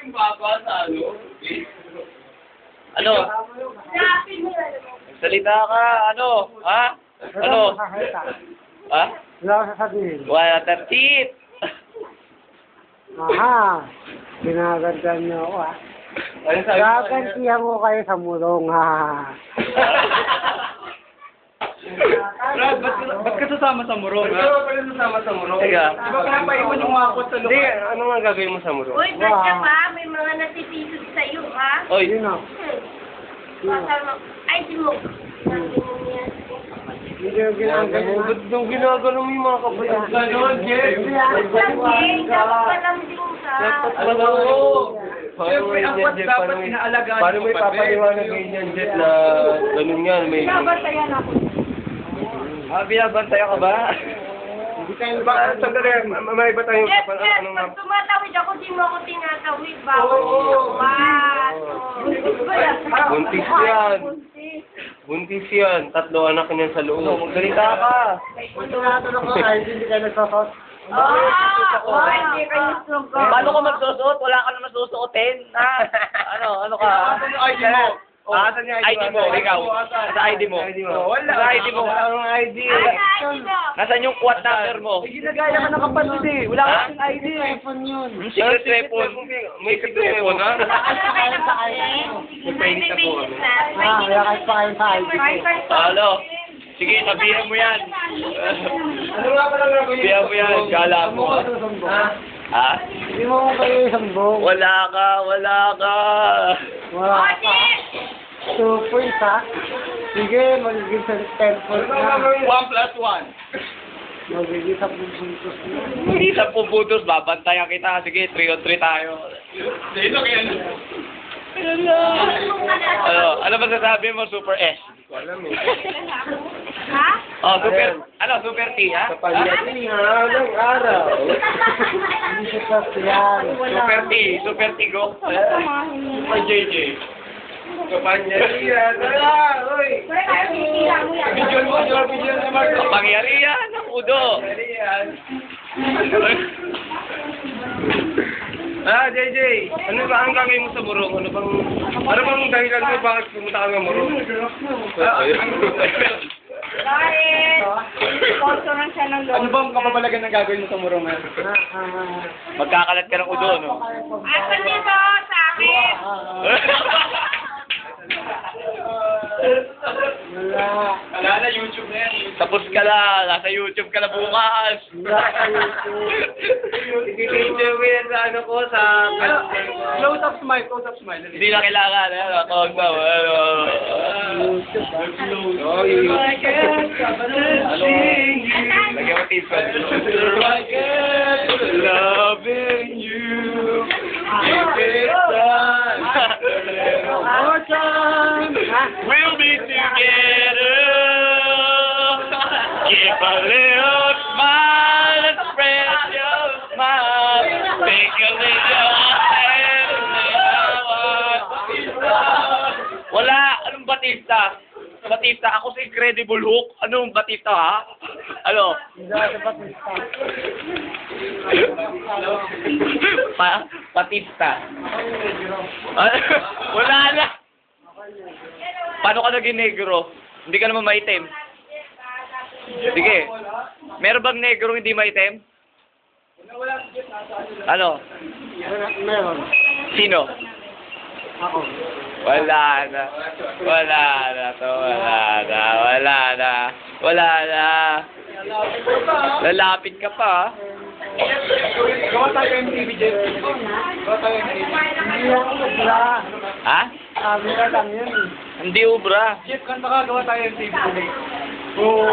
yung baba sa ano? Ano? Salita ka, ano? Ha? Ano? Ha? Wala ko sasabihin. Wala tatit. Aha, ginagantan niyo ako ah. Gagantihan ko kayo sa mulong ha. Brad, ba't ka sasama sa murong, ha? Ba't ka sasama sa murong? Teka. Di ba pinapaiwan yung wakot sa lupa? Hindi, ano nga gagawin mo sa muro? Uy, ba't ka pa? May mga natitisod sa'yo, ha? Oy, Yun o. Pasal mo. Ay, di mo. Hindi yung ginagawa. Ba't nung ginagano mo yung mga kapatid? Ganon, Jeff. Kasi, dapat palambing ka. Ano? Siyempre, ang what dapat inaalagaan Paano ng may kapatid? papaliwanag ngayon yan, Jet, na ganun yan? May... binabantayan ka ba? Hindi kayo Ba, sandali, may ba tayong Yes, ano yes, nga? pag tumatawid ako, di mo ako tinatawid. Bawal Buntis yan. Buntis yan. 3 anak niyan sa loob. Magsalita ka. Kung tinatanong ko kayo, hindi kayo nagsasot. Hindi kayo sugo. Paano ka magsusuot? Wala ka naman susuotin. Ha? Ano ka? Asan yung ID mo? Asan yung ID mo, ikaw. Sa ID mo. Wala. Sa ID mo. Wala akong ID. Nasaan yung quad number mo? Ginagaya ka ng kapatid eh. Wala Ha? kang ID eh. iPhone yun. Yung secret weapon. May secret weapon, ha? May minutes na. Ah, wala kayo pa kayo sa ID. Ano? Sige, sabihan mo yan. Ano nga pala gagawin? Sabihan mo yan. Gala mo. Ha? Hindi mo ko kayo isambong. Wala ka. Wala ka. 2 points ha. Sige, magiging sa 10 points na. 1 plus 1. Magiging sa puntos na. Hindi sa puputos, babantayan kita. Sige, 3 on 3 tayo. Sino kaya na? Ano ba sasabi mo, Super S? Alam eh. Ha? Oh, Super T, ha? Sa panyatihan ng araw. Hindi siya sa yan. Super T, go. Super JJ. Sa panyatihan. Wala, oy. Video mo si Marco. Kapangyarihan ng udo. JJ, ano ba ang gagawin mo sa Morong? Ano bang dahilan mo bakit pumunta ka ng Morong? Bakit? Sponsor lang siya ng Ano bang kapabalagan na gagawin mo sa murong, ha? Magkakalat ka ng udo, no? Asan dito sa akin? Wala. Wala na, YouTube na yan. Tapos ka na. Nasa YouTube ka na bukas. Wala sa YouTube. Ipipicture mo yan sa ano ko, sa... Close up smile. Hindi na kailangan. Ano, tawag na. YouTube ha. Oh, Lagyan mo tips ka. Loving you. More time. We'll be together. Give a little smile and spread your smile. Make a little hand and wala. Anong Batista? Batista, ako si Incredible Hulk. Anong Batista, ha? Ano? Hindi ako sa Batista. Batista. Wala na. Paano ka naging negro? Hindi ka naman maitim. Sige. Meron bang negro hindi maitim? Ano? Meron. Sino? Ako. Wala na. Lalapit ka pa, ha? Gawa tayo MTV, Jeff. Gawa tayo MTV. Hindi ako ubra. Ha? Sabi ka lang yun eh. Hindi ubra. Jeff, kanta ka. Gawa tayo MTV. Oh.